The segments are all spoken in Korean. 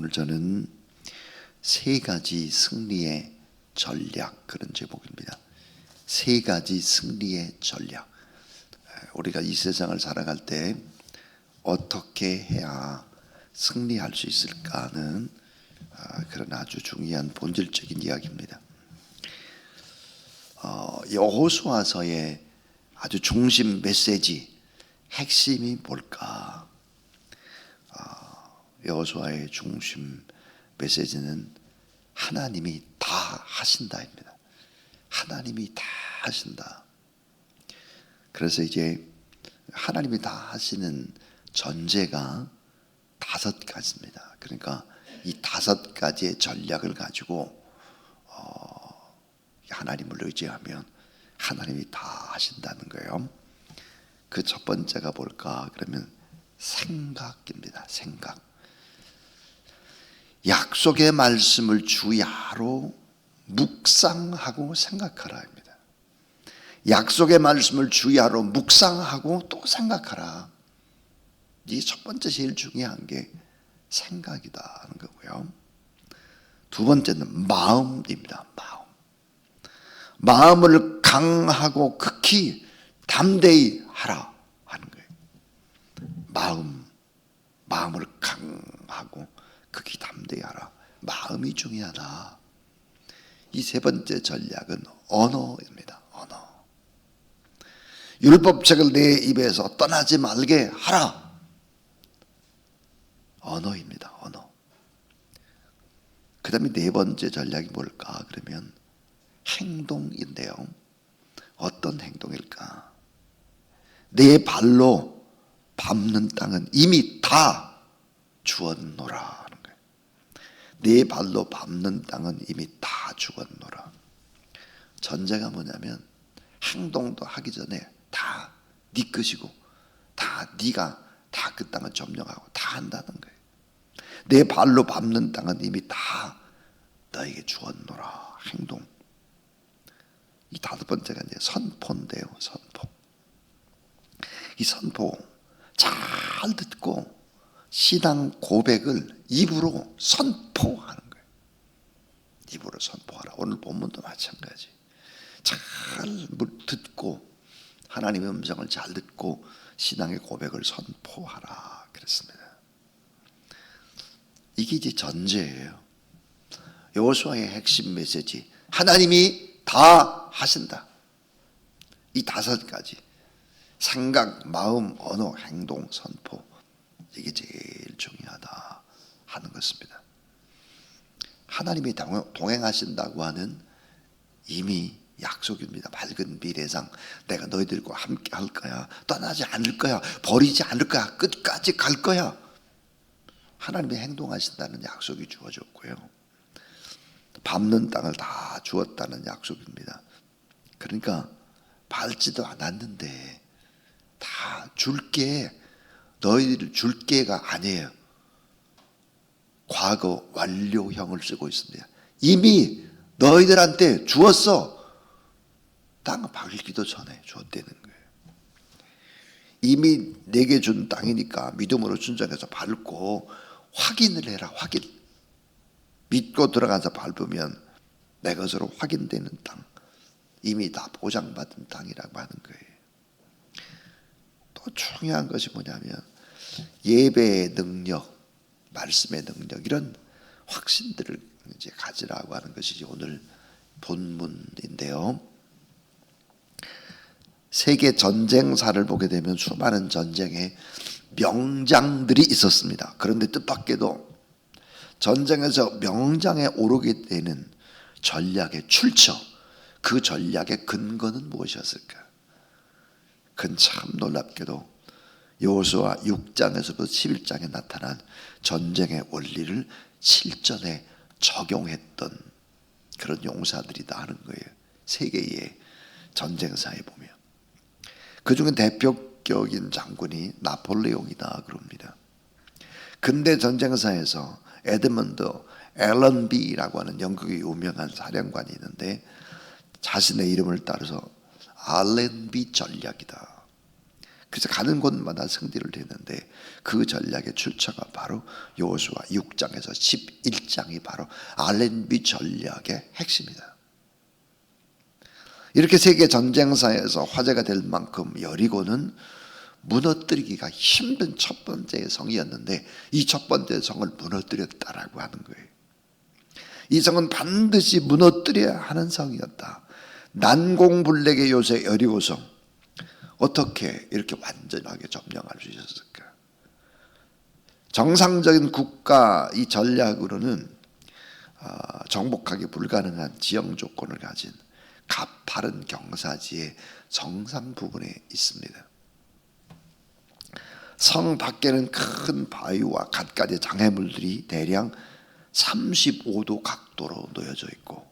오늘 저는 세 가지 승리의 전략, 그런 제목입니다. 세 가지 승리의 전략. 우리가 이 세상을 살아갈 때 어떻게 해야 승리할 수 있을까는 그런 아주 중요한 본질적인 이야기입니다. 여호수아서의 아주 중심 메시지, 핵심이 뭘까? 여호수아의 중심 메시지는 하나님이 다 하신다입니다. 하나님이 다 하신다. 그래서 이제 하나님이 다 하시는 전제가 5가지입니다. 그러니까 이 5가지의 전략을 가지고 하나님을 의지하면 하나님이 다 하신다는 거예요. 그 첫 번째가 뭘까? 그러면 생각입니다. 생각. 약속의 말씀을 주야로 묵상하고 생각하라입니다. 약속의 말씀을 주야로 묵상하고 또 생각하라. 이 첫 번째 제일 중요한 게 생각이다 하는 거고요. 두 번째는 마음입니다. 마음을 강하고 극히 담대히 하라 하는 거예요. 마음을 강하고 극히 담대히 하라. 마음이 중요하다. 이 세 번째 전략은 언어입니다. 언어. 율법책을 내 입에서 떠나지 말게 하라. 언어입니다. 언어. 그 다음에 네 번째 전략이 뭘까? 그러면 행동인데요. 어떤 행동일까? 내 발로 밟는 땅은 이미 다 주었노라 하는 거예요. 내 발로 밟는 땅은 이미 다 주었노라. 전제가 뭐냐면 행동도 하기 전에 다 네 것이고 다 네가 다 그 땅을 점령하고 다 한다는 거예요. 내 발로 밟는 땅은 이미 다 너에게 주었노라. 행동. 이 5번째가 이제 선포인데요. 선포. 이 선포 잘 듣고 신앙 고백을 입으로 선포하는 거예요. 입으로 선포하라. 오늘 본문도 마찬가지. 잘 듣고 하나님의 음성을 잘 듣고 신앙의 고백을 선포하라 그랬습니다. 이게 이제 전제예요. 여호수아의 핵심 메시지, 하나님이 다 하신다. 이 5가지 생각, 마음, 언어, 행동, 선포, 이게 제일 중요하다 하는 것입니다. 하나님이 동행하신다고 하는 이미 약속입니다. 밝은 미래상 내가 너희들과 함께 할 거야. 떠나지 않을 거야. 버리지 않을 거야. 끝까지 갈 거야. 하나님이 행동하신다는 약속이 주어졌고요. 밟는 땅을 다 주었다는 약속입니다. 그러니까 밟지도 않았는데 다 줄게, 너희들 줄게가 아니에요. 과거 완료형을 쓰고 있습니다. 이미 너희들한테 주었어. 땅을 밟기도 전에 주었다는 거예요. 이미 내게 준 땅이니까 믿음으로 순종해서 밟고 확인을 해라. 확인. 믿고 들어가서 밟으면 내 것으로 확인되는 땅, 이미 다 보장받은 땅이라고 하는 거예요. 또 중요한 것이 뭐냐면 예배의 능력, 말씀의 능력, 이런 확신들을 이제 가지라고 하는 것이 오늘 본문인데요. 세계 전쟁사를 보게 되면 수많은 전쟁에 명장들이 있었습니다. 그런데 뜻밖에도 전쟁에서 명장에 오르게 되는 전략의 출처, 그 전략의 근거는 무엇이었을까? 그건 참 놀랍게도 여호수아 6장에서부터 11장에 나타난 전쟁의 원리를 실전에 적용했던 그런 용사들이다 하는 거예요. 세계의 전쟁사에 보면. 그 중에 대표적인 장군이 나폴레옹이다 그럽니다. 근대 전쟁사에서 에드먼드 앨런비라고 하는 영국의 유명한 사령관이 있는데 자신의 이름을 따라서 알렌비 전략이다. 그래서 가는 곳마다 승리를 했는데 그 전략의 출처가 바로 여호수아 6장에서 11장이 바로 알렌비 전략의 핵심이다. 이렇게 세계 전쟁사에서 화제가 될 만큼 여리고는 무너뜨리기가 힘든 첫 번째 성이었는데 이 첫 번째 성을 무너뜨렸다라고 하는 거예요. 이 성은 반드시 무너뜨려야 하는 성이었다. 난공불락의 요새 여리고성 어떻게 이렇게 완전하게 점령할 수 있었을까? 정상적인 국가 이 전략으로는 정복하기 불가능한 지형 조건을 가진 가파른 경사지의 정상 부분에 있습니다. 성 밖에는 큰 바위와 갖가지 장애물들이 대략 35도 각도로 놓여져 있고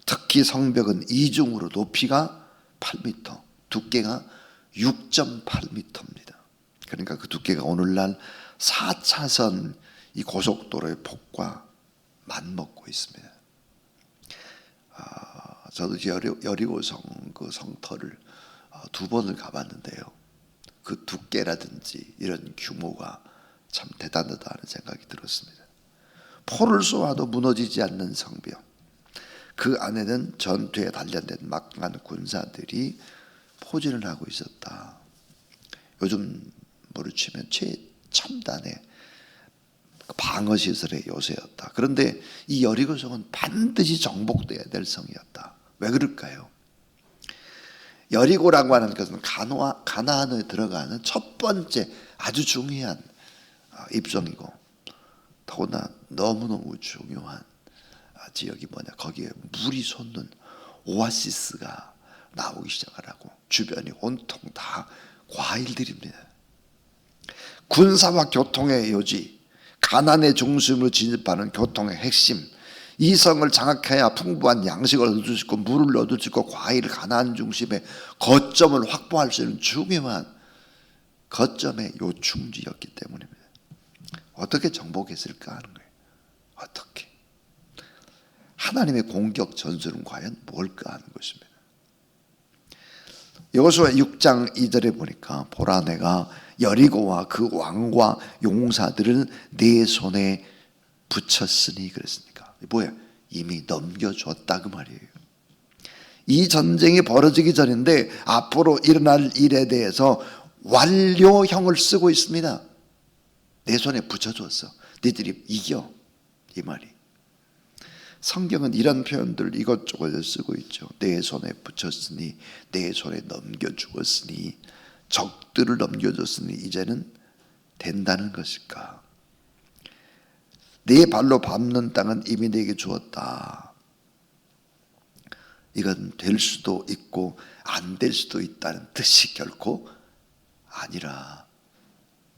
특히 성벽은 이중으로 높이가 8m, 두께가 6.8m입니다. 그러니까 그 두께가 오늘날 4차선 이 고속도로의 폭과 맞먹고 있습니다. 저도 여리고성 그 성터를 2번을 가봤는데요. 그 두께라든지 이런 규모가 참 대단하다는 생각이 들었습니다. 포를 쏘아도 무너지지 않는 성벽. 그 안에는 전투에 단련된 막강한 군사들이 포진을 하고 있었다. 요즘 뭐를 치면 최첨단의 방어시설의 요새였다. 그런데 이 여리고성은 반드시 정복돼야 될 성이었다. 왜 그럴까요? 여리고라고 하는 것은 가나안에 들어가는 첫 번째 아주 중요한 입성이고 더구나 너무너무 중요한 지역이 뭐냐, 거기에 물이 솟는 오아시스가 나오기 시작하라고. 주변이 온통 다 과일들입니다. 군사와 교통의 요지, 가난의 중심으로 진입하는 교통의 핵심, 이 성을 장악해야 풍부한 양식을 얻을 수 있고 물을 얻을 수 있고 과일 가난 중심의 거점을 확보할 수 있는 중요한 거점의 요충지였기 때문입니다. 어떻게 정복했을까 하는 거예요. 어떻게? 하나님의 공격 전술은 과연 뭘까 하는 것입니다. 여호수아 6장 2절에 보니까 보라 내가 여리고와 그 왕과 용사들을 내 손에 붙였으니 그랬으니까 뭐야? 이미 넘겨줬다 그 말이에요. 이 전쟁이 벌어지기 전인데 앞으로 일어날 일에 대해서 완료형을 쓰고 있습니다. 내 손에 붙여줬어. 너희들이 이겨 이 말이. 성경은 이런 표현들 이것저것 쓰고 있죠. 내 손에 붙였으니, 내 손에 넘겨주었으니, 적들을 넘겨줬으니 이제는 된다는 것일까? 내 발로 밟는 땅은 이미 내게 주었다. 이건 될 수도 있고 안 될 수도 있다는 뜻이 결코 아니라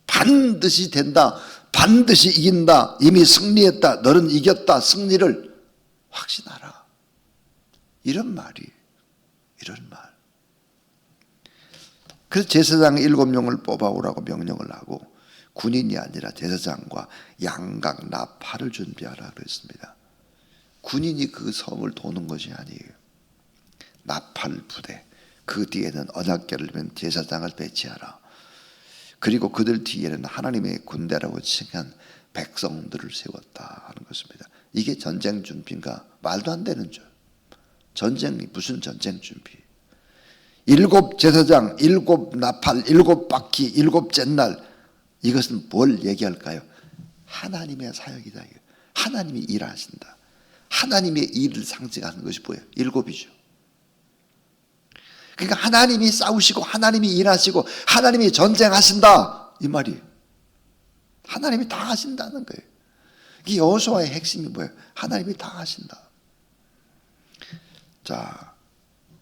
반드시 된다, 반드시 이긴다, 이미 승리했다, 너는 이겼다, 승리를 확신하라. 이런 말이에요. 이런 말. 그래서 제사장 7명을 뽑아오라고 명령을 하고 군인이 아니라 제사장과 양각 나팔을 준비하라 그랬습니다. 군인이 그 섬을 도는 것이 아니에요. 나팔 부대, 그 뒤에는 언약궤를 맨 제사장을 배치하라. 그리고 그들 뒤에는 하나님의 군대라고 칭한 백성들을 세웠다 하는 것입니다. 이게 전쟁 준비인가? 말도 안 되는 줄. 전쟁이 무슨 전쟁 준비? 7 제사장, 7 나팔, 7 바퀴, 7째 날, 이것은 뭘 얘기할까요? 하나님의 사역이다. 하나님이 일하신다. 하나님의 일을 상징하는 것이 뭐예요? 7이죠. 그러니까 하나님이 싸우시고 하나님이 일하시고 하나님이 전쟁하신다 이 말이에요. 하나님이 다 하신다는 거예요. 이 여호수아의 핵심이 뭐예요? 하나님이 다 하신다. 자,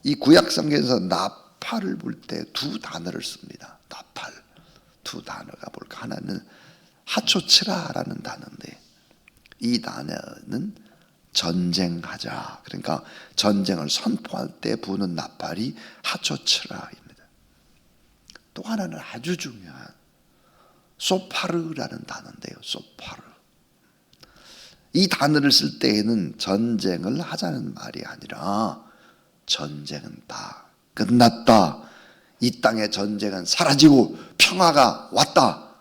이 구약 성경에서 나팔을 불 때 2 단어를 씁니다. 나팔 2 단어가 뭘까? 하나는 하초치라라는 단어인데 이 단어는 전쟁하자, 그러니까 전쟁을 선포할 때 부는 나팔이 하초치라입니다. 또 하나는 아주 중요한 소파르라는 단어인데요. 소파르. 이 단어를 쓸 때에는 전쟁을 하자는 말이 아니라 전쟁은 다 끝났다, 이 땅의 전쟁은 사라지고 평화가 왔다.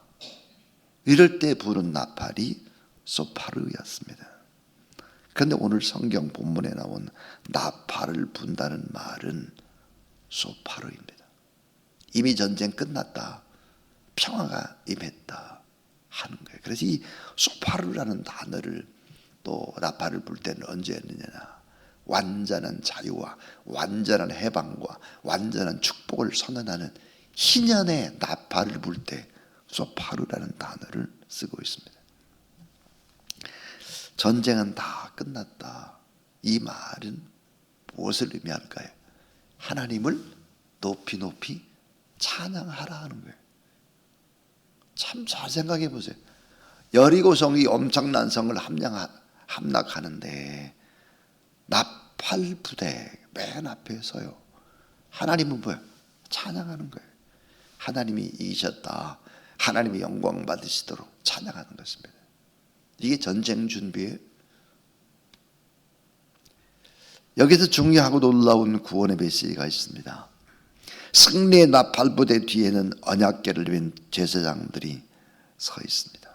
이럴 때 부른 나팔이 소파르였습니다. 그런데 오늘 성경 본문에 나온 나팔을 분다는 말은 소파르입니다. 이미 전쟁 끝났다. 평화가 임했다 하는 거예요. 그래서 이 소파르라는 단어를 또 나팔을 불 때는 언제 했느냐. 완전한 자유와 완전한 해방과 완전한 축복을 선언하는 희년의 나팔을 불 때 소파르라는 단어를 쓰고 있습니다. 전쟁은 다 끝났다. 이 말은 무엇을 의미할까요? 하나님을 높이 높이 찬양하라 하는 거예요. 참 잘 생각해 보세요. 여리고성이 엄청난 성을 함락하는데 나팔 부대 맨 앞에 서요. 하나님은 뭐예요? 찬양하는 거예요. 하나님이 이기셨다. 하나님이 영광 받으시도록 찬양하는 것입니다. 이게 전쟁 준비예요. 여기서 중요하고 놀라운 구원의 메시지가 있습니다. 승리의 나팔 부대 뒤에는 언약궤를 빈 제사장들이 서 있습니다.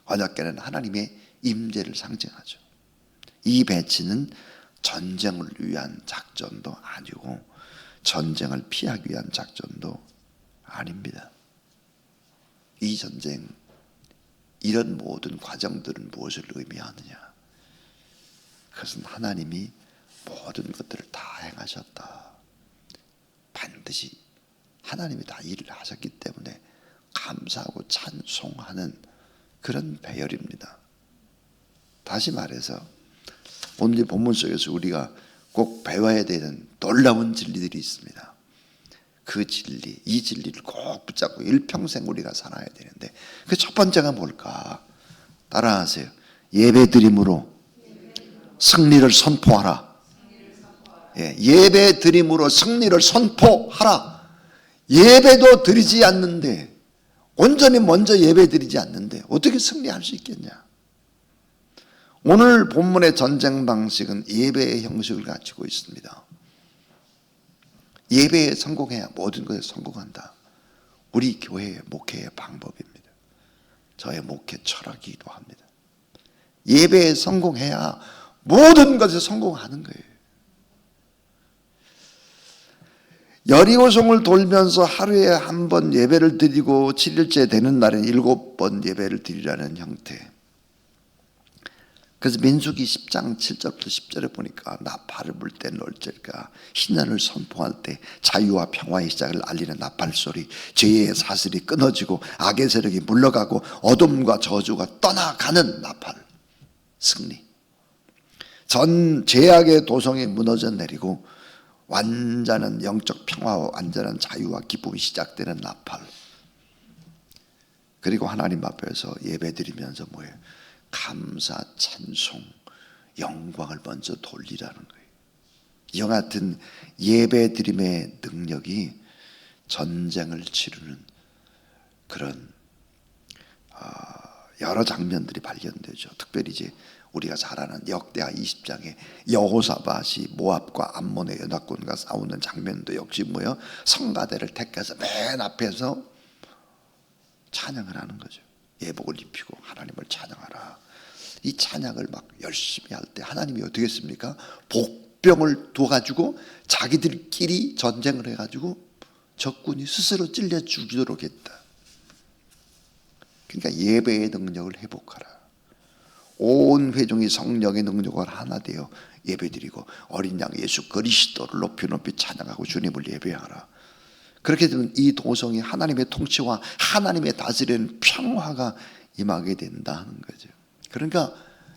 언약궤는 하나님의 임재를 상징하죠. 이 배치는 전쟁을 위한 작전도 아니고 전쟁을 피하기 위한 작전도 아닙니다. 이 전쟁, 이런 모든 과정들은 무엇을 의미하느냐? 그것은 하나님이 모든 것들을 다 행하셨다. 반드시 하나님이 다 일을 하셨기 때문에 감사하고 찬송하는 그런 배열입니다. 다시 말해서 오늘 이 본문 속에서 우리가 꼭 배워야 되는 놀라운 진리들이 있습니다. 그 진리, 이 진리를 꼭 붙잡고 일평생 우리가 살아야 되는데 그 첫 번째가 뭘까? 따라하세요. 예배드림으로 승리를 선포하라. 예배드림으로 승리를 선포하라. 예배도 드리지 않는데, 온전히 먼저 예배드리지 않는데 어떻게 승리할 수 있겠냐? 오늘 본문의 전쟁 방식은 예배의 형식을 가지고 있습니다. 예배에 성공해야 모든 것에 성공한다. 우리 교회의 목회의 방법입니다. 저의 목회 철학이기도 합니다. 예배에 성공해야 모든 것에 성공하는 거예요. 여리고성을 돌면서 하루에 한 번 예배를 드리고 7일째 되는 날엔 7번 예배를 드리라는 형태. 그래서 민수기 10장 7절부터 10절에 보니까 나팔을 불 때는 어쩔까? 희년을 선포할 때 자유와 평화의 시작을 알리는 나팔 소리, 죄의 사슬이 끊어지고 악의 세력이 물러가고 어둠과 저주가 떠나가는 나팔 승리. 전 죄악의 도성이 무너져 내리고 완전한 영적 평화와 완전한 자유와 기쁨이 시작되는 나팔. 그리고 하나님 앞에서 예배드리면서 뭐예요? 감사, 찬송, 영광을 먼저 돌리라는 거예요. 이와 같은 예배드림의 능력이 전쟁을 치르는 그런 여러 장면들이 발견되죠. 특별히 이제 우리가 잘 아는 역대하 20장에 여호사밧이 모압과 암몬의 연합군과 싸우는 장면도 역시 뭐예요? 성가대를 택해서 맨 앞에서 찬양을 하는 거죠. 예복을 입히고 하나님을 찬양하라. 이 찬양을 막 열심히 할 때 하나님이 어떻게 했습니까? 복병을 둬가지고 자기들끼리 전쟁을 해가지고 적군이 스스로 찔려 죽이도록 했다. 그러니까 예배의 능력을 회복하라. 온 회중이 성령의 능력을 하나 되어 예배드리고 어린 양 예수 그리스도를 높이 높이 찬양하고 주님을 예배하라. 그렇게 되면 이 도성이 하나님의 통치와 하나님의 다스리는 평화가 임하게 된다 하는 거죠. 그러니까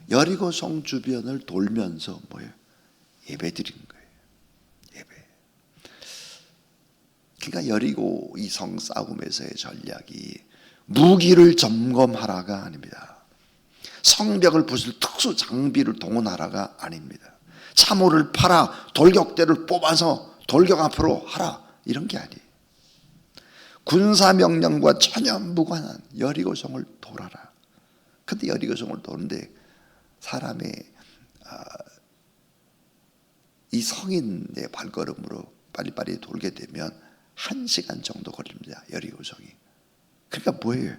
여리고성 주변을 돌면서 뭐예요? 예배 드리는 거예요. 예배. 그러니까 여리고 이 성 싸움에서의 전략이 무기를 점검하라가 아닙니다. 성벽을 부술 특수 장비를 동원하라가 아닙니다. 참호를 팔아 돌격대를 뽑아서 돌격 앞으로 하라 이런 게 아니에요. 군사명령과 전혀 무관한 여리고성을 돌아라. 근데 여리고성을 도는데 사람의 이 성인의 발걸음으로 빨리빨리 돌게 되면 1시간 정도 걸립니다. 여리고성이. 그러니까 뭐예요?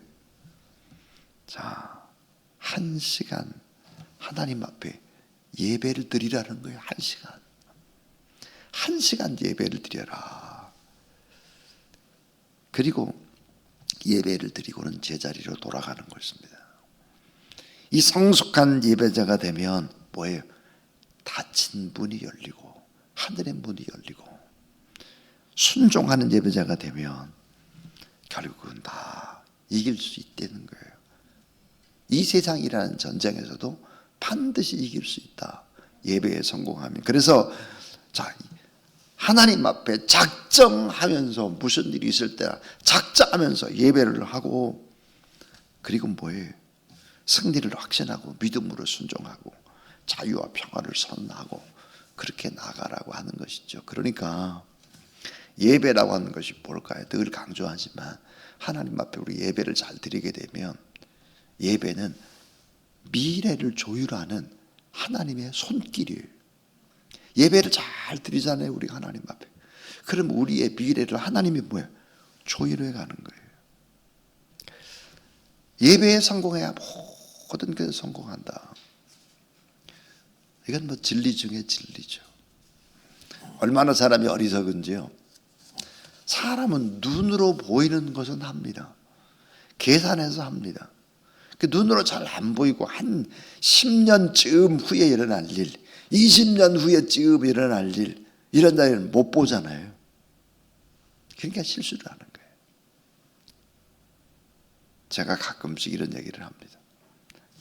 자, 1시간 하나님 앞에 예배를 드리라는 거예요. 1시간. 1시간 예배를 드려라. 그리고 예배를 드리고는 제자리로 돌아가는 것입니다. 이 성숙한 예배자가 되면 뭐예요? 닫힌 문이 열리고 하늘의 문이 열리고, 순종하는 예배자가 되면 결국은 다 이길 수 있다는 거예요. 이 세상이라는 전쟁에서도 반드시 이길 수 있다. 예배에 성공하면. 그래서 자, 하나님 앞에 작정하면서 무슨 일이 있을 때나 작정하면서 예배를 하고, 그리고 뭐예요? 승리를 확신하고 믿음으로 순종하고 자유와 평화를 선언하고 그렇게 나가라고 하는 것이죠. 그러니까 예배라고 하는 것이 뭘까요? 늘 강조하지만 하나님 앞에 우리 예배를 잘 드리게 되면 예배는 미래를 조율하는 하나님의 손길이에요. 예배를 잘 드리잖아요, 우리 하나님 앞에. 그럼 우리의 미래를 하나님이 뭐예요? 조율해 가는 거예요. 예배에 성공해야 모든 것에 성공한다. 이건 뭐 진리 중에 진리죠. 얼마나 사람이 어리석은지요. 사람은 눈으로 보이는 것은 합니다. 계산해서 합니다. 그 눈으로 잘 안 보이고 한 10년쯤 후에 일어날 일, 20년 후에쯤 일어날 일, 이런 날에는 못 보잖아요. 그러니까 실수를 하는 거예요. 제가 가끔씩 이런 얘기를 합니다.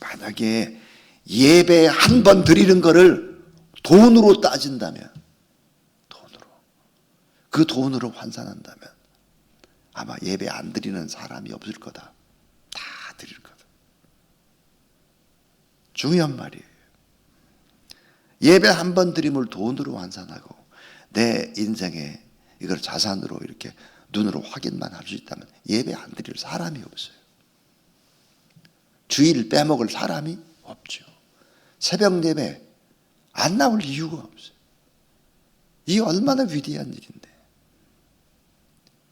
만약에 예배 한 번 드리는 거를 돈으로 따진다면, 그 돈으로 환산한다면 아마 예배 안 드리는 사람이 없을 거다. 다 드릴 거다. 중요한 말이에요. 예배 한 번 드림을 돈으로 환산하고 내 인생에 이걸 자산으로 이렇게 눈으로 확인만 할 수 있다면 예배 안 드릴 사람이 없어요. 주일 빼먹을 사람이 없죠. 새벽 예배 안 나올 이유가 없어요. 이게 얼마나 위대한 일인데.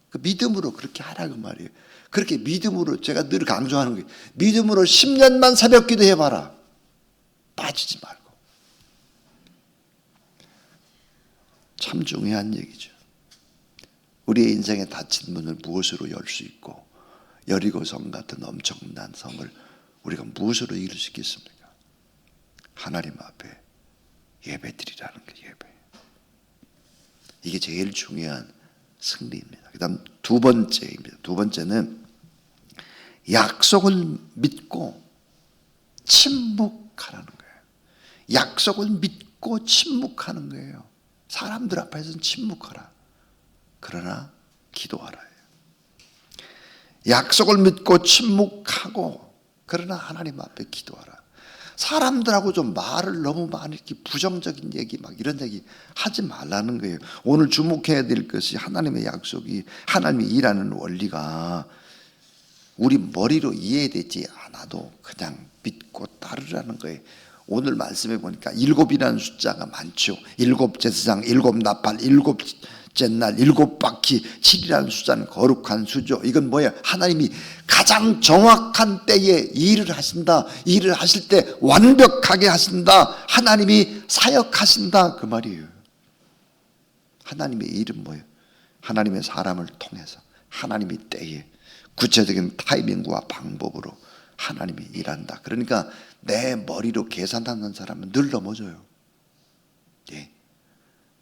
그 믿음으로 그렇게 하라고 말이에요. 그렇게 믿음으로, 제가 늘 강조하는 거예요. 믿음으로 10년만 새벽 기도 해봐라. 빠지지 말고. 참 중요한 얘기죠. 우리의 인생에 닫힌 문을 무엇으로 열 수 있고, 여리고성 같은 엄청난 성을 우리가 무엇으로 이룰 수 있겠습니까? 하나님 앞에 예배드리라는 게 예배. 이게 제일 중요한 승리입니다. 그 다음 두 번째입니다. 두 번째는 약속을 믿고 침묵하라는 거예요. 약속을 믿고 침묵하는 거예요. 사람들 앞에서는 침묵하라. 그러나 기도하라. 약속을 믿고 침묵하고 그러나 하나님 앞에 기도하라. 사람들하고 좀 말을 너무 많이 이렇게 부정적인 얘기 막 이런 얘기 하지 말라는 거예요. 오늘 주목해야 될 것이 하나님의 약속이, 하나님이 일하는 원리가 우리 머리로 이해되지 않아도 그냥 믿고 따르라는 거예요. 오늘 말씀해 보니까 7이라는 숫자가 많죠. 7 제사장, 7 나팔, 7째 날, 7바퀴, 7이라는 숫자는 거룩한 수죠. 이건 뭐예요? 하나님이 가장 정확한 때에 일을 하신다. 일을 하실 때 완벽하게 하신다. 하나님이 사역하신다. 그 말이에요. 하나님의 일은 뭐예요? 하나님의 사람을 통해서 하나님이 때에 구체적인 타이밍과 방법으로 하나님이 일한다. 그러니까 내 머리로 계산하는 사람은 늘 넘어져요. 예.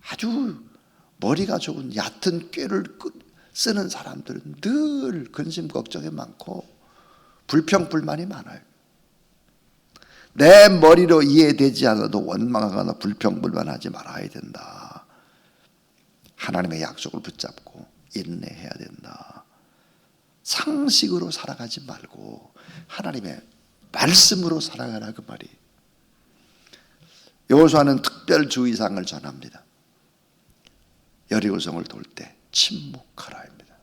아주 머리가 좋은 얕은 꾀를 쓰는 사람들은 늘 근심 걱정이 많고 불평불만이 많아요. 내 머리로 이해되지 않아도 원망하거나 불평불만하지 말아야 된다. 하나님의 약속을 붙잡고 인내해야 된다. 상식으로 살아가지 말고 하나님의 말씀으로 살아가라 그 말이. 여호수아는 특별 주의사항을 전합니다. 여리고성을 돌 때 침묵하라입니다.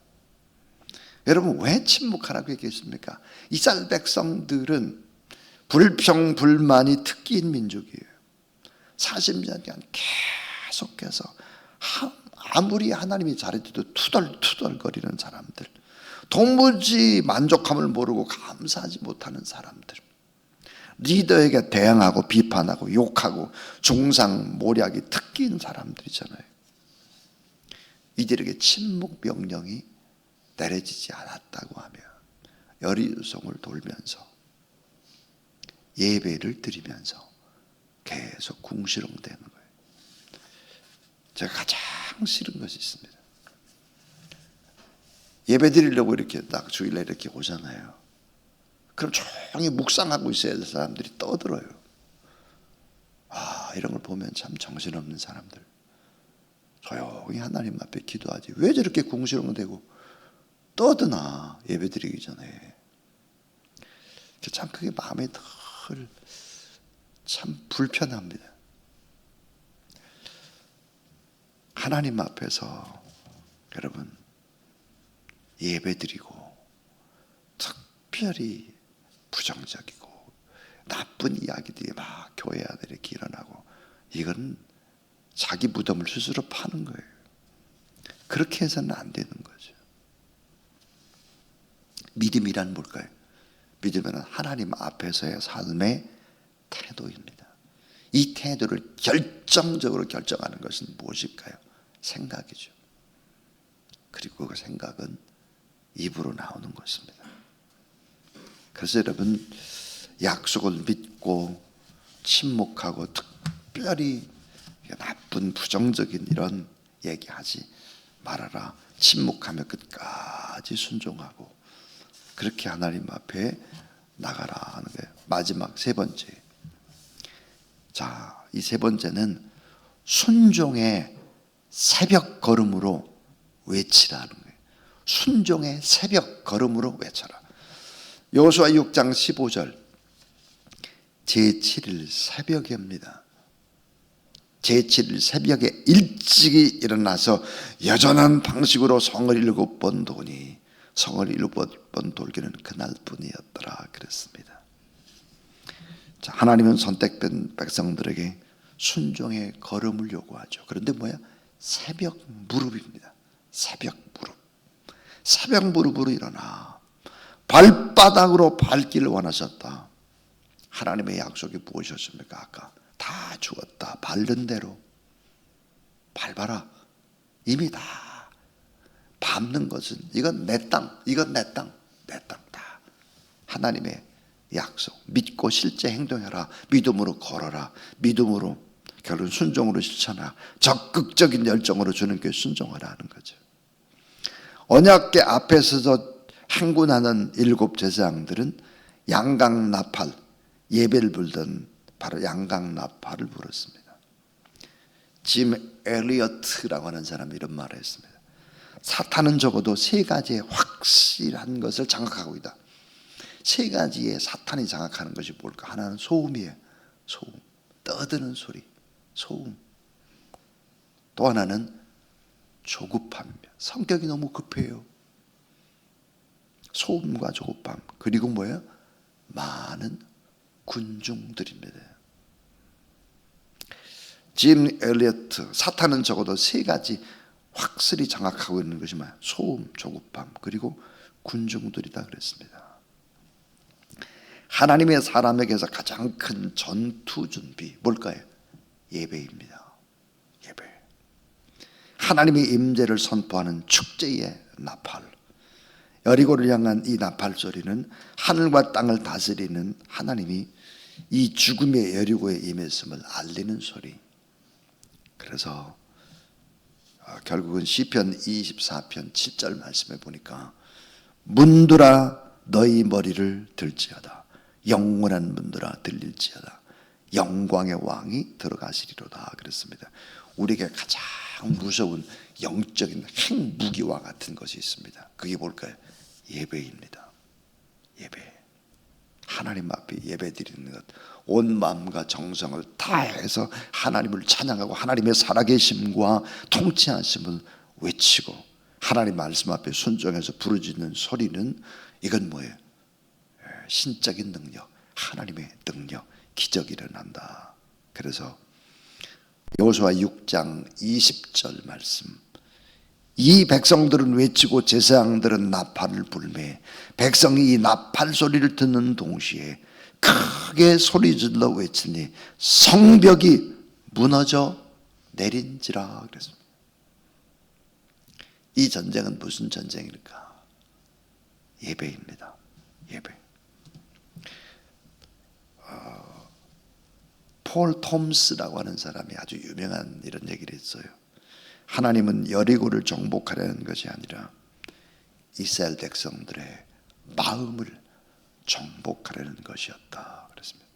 여러분 왜 침묵하라고 얘기했습니까? 이스라엘 백성들은 불평불만이 특기인 민족이에요. 40년간 계속해서 아무리 하나님이 잘해줘도 투덜투덜거리는 사람들, 도무지 만족함을 모르고 감사하지 못하는 사람들, 리더에게 대항하고 비판하고 욕하고 중상모략이 특기인 사람들이잖아요. 이들에게 침묵 명령이 내려지지 않았다고 하면 여리송을 돌면서 예배를 드리면서 계속 궁시렁대는 거예요. 제가 가장 싫은 것이 있습니다. 예배 드리려고 이렇게 딱 주일날 이렇게 오잖아요. 그럼 조용히 묵상하고 있어야 될 사람들이 떠들어요. 이런 걸 보면 참 정신없는 사람들. 조용히 하나님 앞에 기도하지 왜 저렇게 궁시렁대고 떠드나, 예배 드리기 전에. 참 그게 마음에 늘 참 불편합니다. 하나님 앞에서 여러분 예배 드리고 특별히 부정적이고 나쁜 이야기들이 막 교회 안에 이렇게 일어나고, 이건 자기 무덤을 스스로 파는 거예요. 그렇게 해서는 안 되는 거죠. 믿음이란 뭘까요? 믿음은 하나님 앞에서의 삶의 태도입니다. 이 태도를 결정적으로 결정하는 것은 무엇일까요? 생각이죠. 그리고 그 생각은 입으로 나오는 것입니다. 그래서 여러분, 약속을 믿고 침묵하고 특별히 나쁜 부정적인 이런 얘기하지 말아라. 침묵하며 끝까지 순종하고 그렇게 하나님 앞에 나가라 하는 거예요. 마지막 세 번째. 자, 이 세 번째는 순종의 새벽 걸음으로 외치라는 거예요. 순종의 새벽 걸음으로 외쳐라. 여호수아 6장 15절, 제7일 새벽입니다. 제7일 새벽에 일찍이 일어나서 여전한 방식으로 성을 7번 도니 성을 7번 돌기는 그날뿐이었더라 그랬습니다. 자, 하나님은 선택된 백성들에게 순종의 걸음을 요구하죠. 그런데 뭐야? 새벽 무릎입니다. 새벽 무릎. 새벽 무릎으로 일어나 발바닥으로 밟기를 원하셨다. 하나님의 약속이 무엇이었습니까? 아까 다 죽었다. 밟는 대로 밟아라. 이미 다 밟는 것은 이건 내 땅, 이건 내 땅, 내 땅 다. 하나님의 약속. 믿고 실제 행동해라. 믿음으로 걸어라. 믿음으로 결론 순종으로 실천하라. 적극적인 열정으로 주님께 순종하라 하는 거죠. 언약궤 앞에 서서 행군하는 7 제사장들은 양강나팔, 예배를 불던 바로 양강나팔을 불었습니다. 짐 엘리어트라고 하는 사람이 이런 말을 했습니다. 사탄은 적어도 3가지의 확실한 것을 장악하고 있다. 3가지의 사탄이 장악하는 것이 뭘까? 하나는 소음이에요. 소음. 떠드는 소리. 소음. 또 하나는 조급함입니다. 성격이 너무 급해요. 소음과 조급함. 그리고 뭐예요? 많은 군중들입니다. 짐 엘리어트, 사탄은 적어도 3가지 확실히 장악하고 있는 것이 뭐야? 소음, 조급함, 그리고 군중들이다 그랬습니다. 하나님의 사람에게서 가장 큰 전투 준비 뭘까요? 예배입니다. 예배. 하나님의 임재를 선포하는 축제의 나팔. 여리고를 향한 이 나팔 소리는 하늘과 땅을 다스리는 하나님이 이 죽음의 여리고에 임했음을 알리는 소리. 그래서 결국은 시편 24편 7절 말씀에 보니까 문들아 너희 머리를 들지어다. 영원한 문들아 들릴지어다. 영광의 왕이 들어가시리로다 그랬습니다. 우리에게 가장 무서운 영적인 핵무기와 같은 것이 있습니다. 그게 뭘까요? 예배입니다. 예배. 하나님 앞에 예배 드리는 것, 온 마음과 정성을 다해서 하나님을 찬양하고 하나님의 살아계심과 통치하심을 외치고 하나님 말씀 앞에 순종해서 부르짖는 소리는 이건 뭐예요? 신적인 능력, 하나님의 능력, 기적이 일어난다. 그래서 여호수아 6장 20절 말씀, 이 백성들은 외치고 제사장들은 나팔을 불매 백성이 이 나팔 소리를 듣는 동시에 크게 소리질러 외치니 성벽이 무너져 내린지라 그랬습니다. 이 전쟁은 무슨 전쟁일까? 예배입니다. 예배. 폴 톰스라고 하는 사람이 아주 유명한 이런 얘기를 했어요. 하나님은 여리고를 정복하려는 것이 아니라 이스라엘 백성들의 마음을 정복하려는 것이었다 그랬습니다.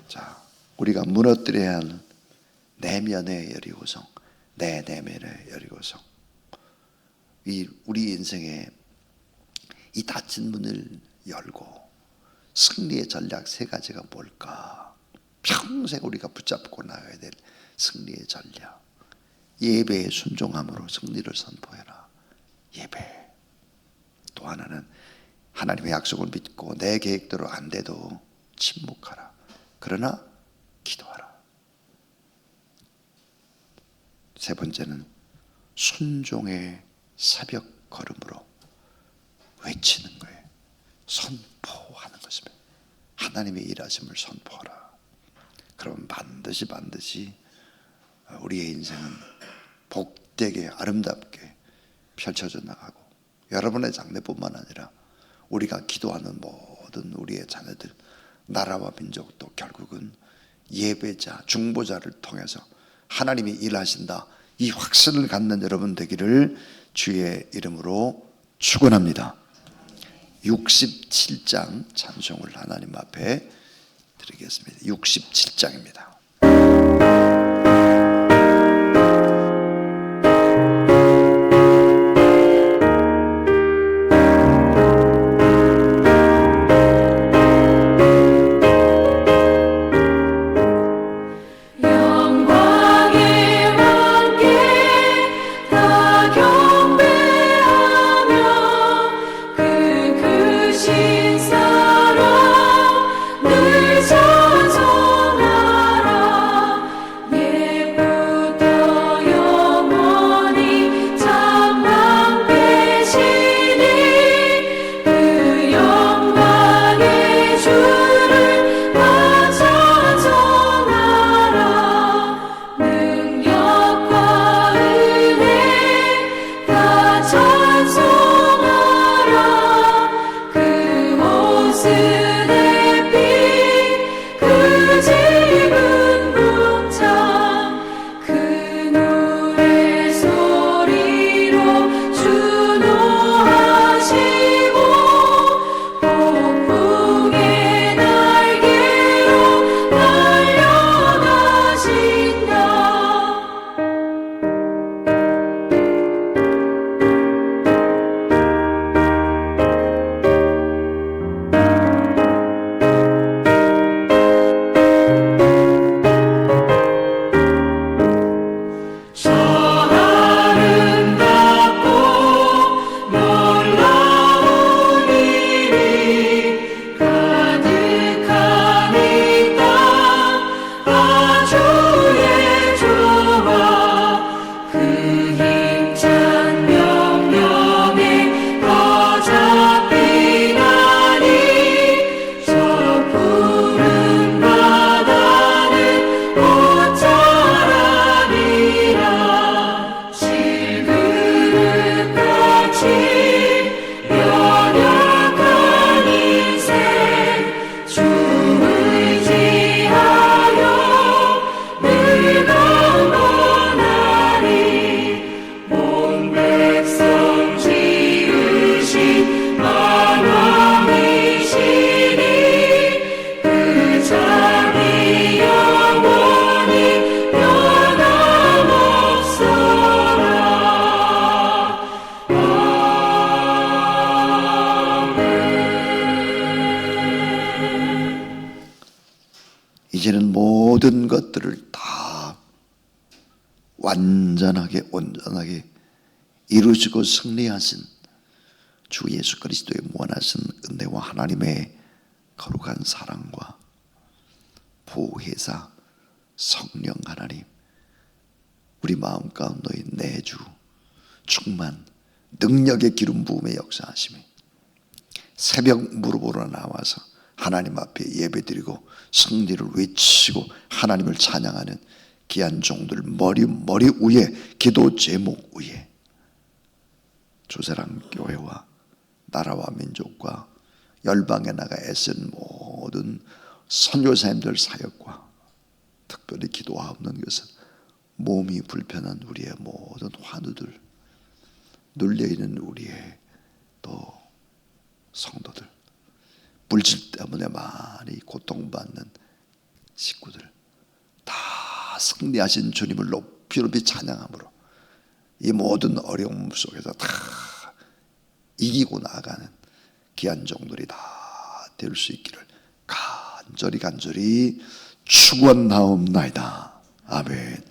자, 우리가 무너뜨려야 할 내면의 여리고성, 내 내면의 여리고성. 우리 인생에 이 닫힌 문을 열고 승리의 전략 세 가지가 뭘까? 평생 우리가 붙잡고 나가야 될 승리의 전략. 예배의 순종함으로 승리를 선포해라. 예배. 또 하나는 하나님의 약속을 믿고 내 계획대로 안 돼도 침묵하라. 그러나 기도하라. 세 번째는 순종의 새벽 걸음으로 외치는 거예요. 선포하는 것입니다. 하나님의 일하심을 선포하라. 그러면 반드시 우리의 인생은 복되게 아름답게 펼쳐져 나가고, 여러분의 장래뿐만 아니라 우리가 기도하는 모든 우리의 자녀들, 나라와 민족도 결국은 예배자, 중보자를 통해서 하나님이 일하신다, 이 확신을 갖는 여러분 되기를 주의 이름으로 축원합니다. 67장 찬송을 하나님 앞에 드리겠습니다. 67장입니다. 이제는 모든 것들을 다 완전하게 온전하게 이루시고 승리하신 주 예수 그리스도의 무한하신 은혜와 하나님의 거룩한 사랑과 보혜사 성령 하나님, 우리 마음 가운데 내주 충만 능력의 기름 부음의 역사하심이 새벽 무릎으로 나와서 하나님 앞에 예배드리고 승리를 외치고 하나님을 찬양하는 귀한 종들 머리 위에 기도 제목 위에 조세랑 교회와 나라와 민족과 열방에 나가 애쓴 모든 선교사님들 사역과 특별히 기도하옵는 것은 몸이 불편한 우리의 모든 환우들, 눌려있는 우리의 또 성도들, 물질 때문에 많이 고통받는 식구들 다 승리하신 주님을 높이 높이 찬양함으로 이 모든 어려움 속에서 다 이기고 나가는 귀한 종들이 다 될 수 있기를 간절히 축원하옵나이다. 아멘.